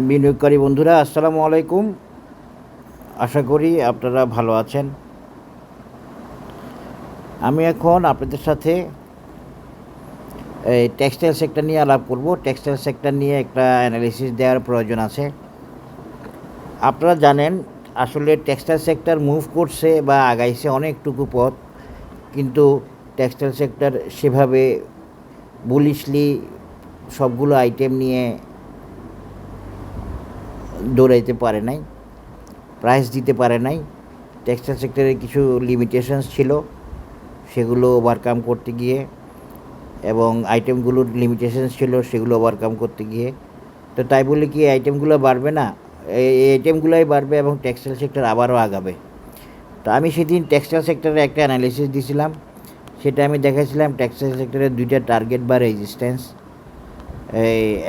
বিনিয়োগকারী বন্ধুরা, আসসালামু আলাইকুম। আশা করি আপনারা ভালো আছেন। আমি এখন আপনাদের সাথে এই টেক্সটাইল সেক্টর নিয়ে আলাপ করব। টেক্সটাইল সেক্টর নিয়ে একটা অ্যানালিসিস দেওয়ার প্রয়োজন আছে। আপনারা জানেন আসলে টেক্সটাইল সেক্টর মুভ করছে বা আগাইছে অনেকটুকু পথ, কিন্তু টেক্সটাইল সেক্টর সেভাবে বুলিশলি সবগুলো আইটেম নিয়ে দৌড়াইতে পারে নাই, প্রাইস দিতে পারে নাই। টেক্সটাইল সেক্টরে কিছু লিমিটেশনস ছিল, সেগুলো ওভারকাম করতে গিয়ে, এবং আইটেমগুলোর লিমিটেশনস ছিল সেগুলো ওভারকাম করতে গিয়ে, তো তাই বলে কি এই আইটেমগুলো বাড়বে না? এই আইটেমগুলোই বাড়বে এবং টেক্সটাইল সেক্টর আবারও আগাবে। তো আমি সেদিন টেক্সটাইল সেক্টরে একটা অ্যানালিসিস দিয়েছিলাম। সেটা আমি দেখাইছিলাম টেক্সটাইল সেক্টরের দুইটা টার্গেট বা রেজিস্ট্যান্স।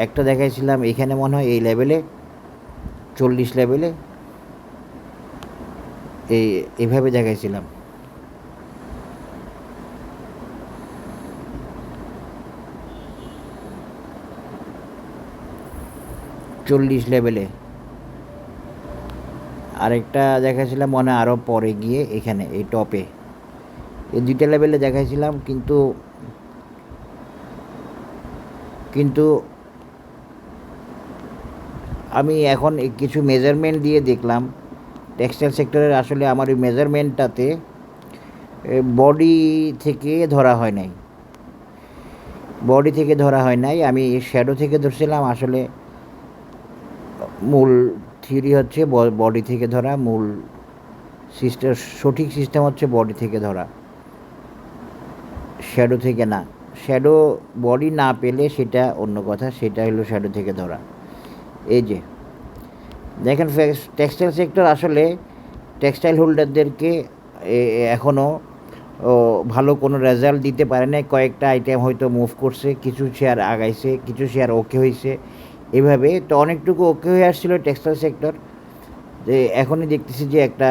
একটা দেখাইছিলাম এখানে মনে হয় এই লেভেলে 40 লেভেলে, এইভাবে দেখাইছিলাম। চল্লিশ লেভেলে আরেকটা দেখাইছিলাম মনে আরও পরে গিয়ে এখানে এই টপে, এই দুইটা লেভেলে দেখাইছিলাম। কিন্তু আমি এখন কিছু মেজারমেন্ট দিয়ে দেখলাম টেক্সটাইল সেক্টরের আসলে আমার ওই মেজারমেন্টটাতে বডি থেকে ধরা হয় নাই। আমি শ্যাডো থেকে ধরছিলাম। আসলে মূল থিওরি হচ্ছে বডি থেকে ধরা, মূল সিস্টেম, সঠিক সিস্টেম হচ্ছে বডি থেকে ধরা, শ্যাডো থেকে না। শ্যাডো বডি না পেলে সেটা অন্য কথা, সেটা হলো শ্যাডো থেকে ধরা। এই যে দেখেন টেক্সটাইল সেক্টর আসলে টেক্সটাইল হোল্ডারদেরকে এখনও ভালো কোনো রেজাল্ট দিতে পারে না। কয়েকটা আইটেম হয়তো মুভ করছে, কিছু শেয়ার আগাইছে, কিছু শেয়ার ওকে হয়েছে, এভাবে তো অনেকটুকু ওকে হয়ে আসছিলো টেক্সটাইল সেক্টর। যে এখনই দেখতেছি যে একটা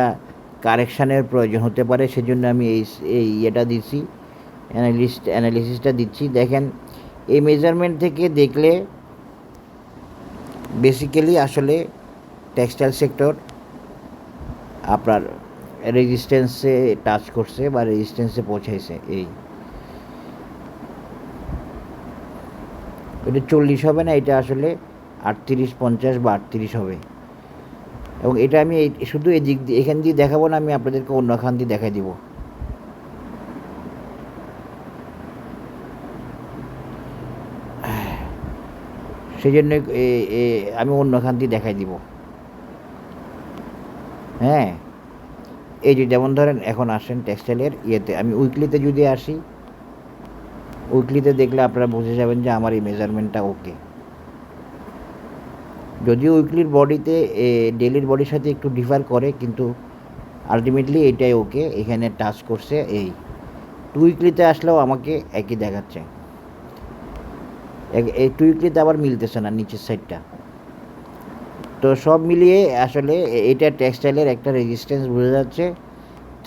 কারেকশানের প্রয়োজন হতে পারে, সেজন্য আমি ইয়েটা দিচ্ছি, অ্যানালিসিসটা দিচ্ছি। দেখেন এই মেজারমেন্ট থেকে দেখলে বেসিক্যালি আসলে টেক্সটাইল সেক্টর আপনার রেজিস্ট্যান্সে টাচ করছে বা রেজিস্ট্যান্সে পৌঁছাইছে। এটা 40 হবে না, এটা আসলে 38, 50 বা 38 হবে। এবং এটা আমি শুধু এই দিক দিয়ে এখান দিয়ে দেখাবো না, আমি আপনাদেরকে অন্য খান দিয়ে দেখাই দিব। সেই জন্য আমি অন্য খান দিয়ে দেখাই দিব। হ্যাঁ, এই যে যেমন ধরেন এখন আসেন টেক্সটাইলের ইয়েতে, আমি উইকলিতে যদি আসি, উইকলিতে দেখলে আপনারা বুঝে যাবেন যে আমার এই মেজারমেন্টটা ওকে। যদিও উইকলির বডিতে ডেলির বডির সাথে একটু ডিফার করে, কিন্তু আলটিমেটলি এটাই ওকে, এখানে টাচ করছে। এই টু উইকলিতে আসলেও আমাকে একই দেখাচ্ছে, এই টু উইকলিতে আবার মিলতেছে না নিচের সাইডটা। তো সব মিলিয়ে আসলে এটা টেক্সটাইলের একটা রেজিস্ট্যান্স বোঝা যাচ্ছে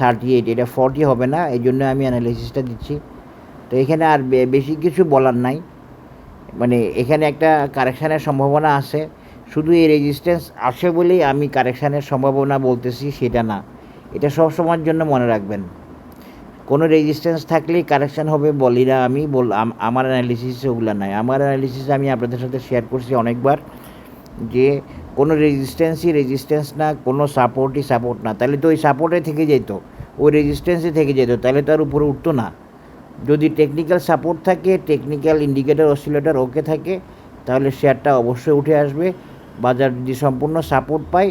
38, এটা 40 হবে না, এই জন্য আমি অ্যানালিসিসটা দিচ্ছি। তো এখানে আর বেশি কিছু বলার নাই, মানে এখানে একটা কারেকশানের সম্ভাবনা আছে। শুধু এই রেজিস্ট্যান্স আসে বলেই আমি কারেকশানের সম্ভাবনা বলতেছি সেটা না, এটা সব সময়ের জন্য মনে রাখবেন। কোনো রেজিস্ট্যান্স থাকলেই কারেকশান হবে বলি না আমি, আমার অ্যানালিসিসে ওগুলো নাই। আমার অ্যানালিসিসে আমি আপনাদের সাথে শেয়ার করছি অনেকবার যে কোনো রেজিস্ট্যান্স না, কোনো সাপোর্টই সাপোর্ট না। তাহলে তো ওই সাপোর্টে থেকে যেত, ওই রেজিস্ট্যান্সে থেকে যেত, তাহলে তো আর উপরে উঠতো না। যদি টেকনিক্যাল সাপোর্ট থাকে, টেকনিক্যাল ইন্ডিকেটর অসিলেটর ওকে থাকে, তাহলে শেয়ারটা অবশ্যই উঠে আসবে। বাজার যদি সম্পূর্ণ সাপোর্ট পায়,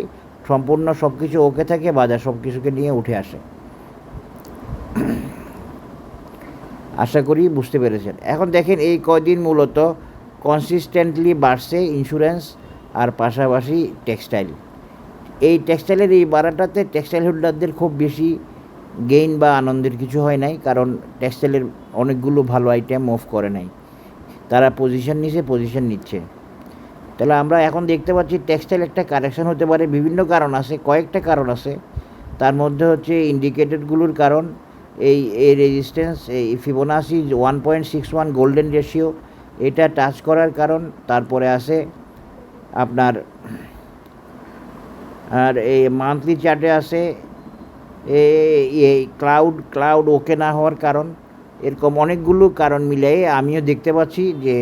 সম্পূর্ণ সব কিছু ওকে থাকে, বাজার সব কিছুকে নিয়ে উঠে আসে। আশা করি বুঝতে পেরেছেন। এখন দেখেন এই কয়দিন মূলত কনসিস্টেন্টলি বাড়ছে ইন্স্যুরেন্স আর পাশাপাশি টেক্সটাইল। এই টেক্সটাইলের এই বাড়াটাতে টেক্সটাইল হোল্ডারদের খুব বেশি গেইন বা আনন্দের কিছু হয় নাই, কারণ টেক্সটাইলের অনেকগুলো ভালো আইটেম মুভ করে নাই, তারা পজিশন নিচ্ছে। তাহলে আমরা এখন দেখতে পাচ্ছি টেক্সটাইল একটা কারেকশন হতে পারে, বিভিন্ন কারণ আছে, কয়েকটা কারণ আছে। তার মধ্যে হচ্ছে ইন্ডিকেটেডগুলোর কারণ এই রেজিস্ট্যান্স এই ফিবোনাসি 1.61 গোল্ডেন রেশিও এটা টাচ করার কারণ। তারপরে আছে আপনার আর এই মান্থলি চার্টে আছে এই ক্লাউড ওকে না হওয়ার কারণ। এরকম অনেকগুলো কারণ মিলিয়ে আমিও দেখতে পাচ্ছি যে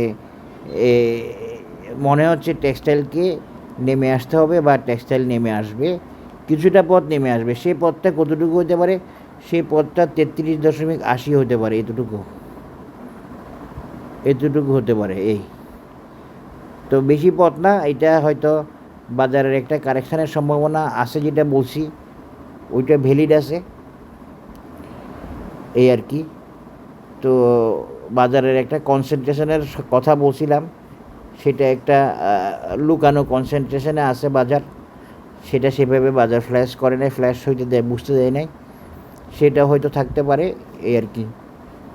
মনে হচ্ছে টেক্সটাইলকে নেমে আসতে হবে বা টেক্সটাইল নেমে আসবে, কিছুটা পথ নেমে আসবে। সেই পথটা কতটুকু হতে পারে? সেই পথটা 33.80 হতে পারে, এতটুকু হতে পারে। এই তো বেশি পথ না, এটা হয়তো বাজারের একটা কারেকশানের সম্ভাবনা আছে, যেটা বলছি ওইটা ভ্যালিড আছে এই আর কি। তো বাজারের একটা কনসেন্ট্রেশনের কথা বলছিলাম, সেটা একটা লুকানো কনসেন্ট্রেশনে আছে বাজার, সেটা সেভাবে বাজার ফ্ল্যাশ করে নাই, ফ্ল্যাশ হইতে দেয়, বুঝতে দেয় নাই, সেটা হয়তো থাকতে পারে এই আর কি।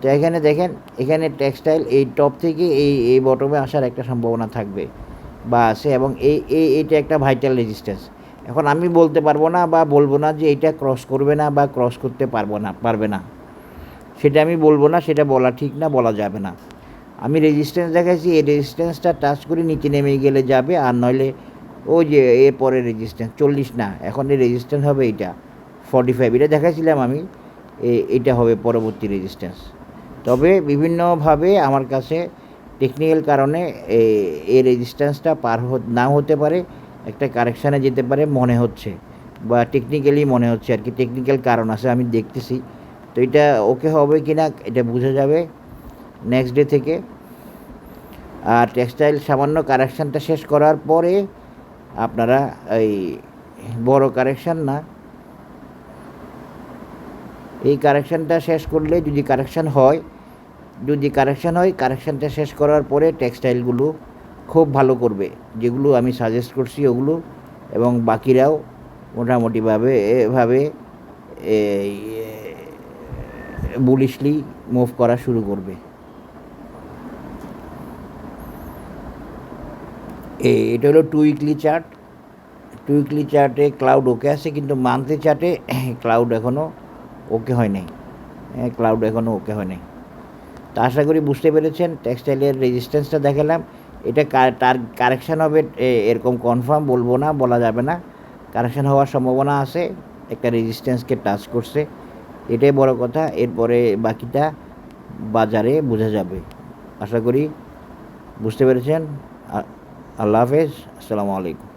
তো এখানে দেখেন, এখানে টেক্সটাইল এই টপ থেকে এই বটমে আসার একটা সম্ভাবনা থাকবে বা আছে, এবং এইটা একটা ভাইটাল রেজিস্ট্যান্স। এখন আমি বলতে পারবো না বা বলবো না যে এইটা ক্রস করবে না বা ক্রস করতে পারবে না, সেটা আমি বলবো না, সেটা বলা ঠিক না, বলা যাবে না। আমি রেজিস্ট্যান্স দেখাইছি, এই রেজিস্ট্যান্সটা টাচ করে নিচে নেমে গেলে যাবে, আর নইলে ওই যে এরপরে রেজিস্ট্যান্স 40 না, এখন এই রেজিস্ট্যান্স হবে এইটা 45, এটা দেখাইছিলাম আমি, এইটা হবে পরবর্তী রেজিস্ট্যান্স। তবে বিভিন্নভাবে আমার কাছে টেকনিক্যাল কারণে এই রেজিস্ট্যান্সটা নাও হতে পারে, একটা কারেকশানে যেতে পারে মনে হচ্ছে, বা টেকনিক্যালি মনে হচ্ছে আর কি, টেকনিক্যাল কারণ আছে, আমি দেখতেছি। তো এটা ওকে হবে কি না এটা বোঝা যাবে নেক্সট ডে থেকে। আর টেক্সটাইল সামান্য কারেকশানটা শেষ করার পরে আপনারা এই বড় কারেকশান না, এই কারেকশানটা শেষ করলে যদি কারেকশান হয়, কারেকশানটা শেষ করার পরে টেক্সটাইলগুলো খুব ভালো করবে, যেগুলো আমি সাজেস্ট করছি ওগুলো, এবং বাকিরাও মোটামুটিভাবে এভাবে বুলিশলি মুভ করা শুরু করবে। এটা হলো উইকলি চার্টে ক্লাউড ওকে আছে, কিন্তু মান্থলি চার্টে ক্লাউড এখনও ওকে হয় নাই, তো আশা করি বুঝতে পেরেছেন। টেক্সটাইলের রেজিস্ট্যান্সটা দেখালাম, এটা তার কারেকশান হবে এরকম কনফার্ম বলবো না, বলা যাবে না, কারেকশান হওয়ার সম্ভাবনা আছে, একটা রেজিস্ট্যান্সকে টাচ করছে, এটাই বড় কথা। এরপরে বাকিটা বাজারে বোঝা যাবে। আশা করি বুঝতে পেরেছেন। আল্লাহ হাফেজ, আসসালামু আলাইকুম।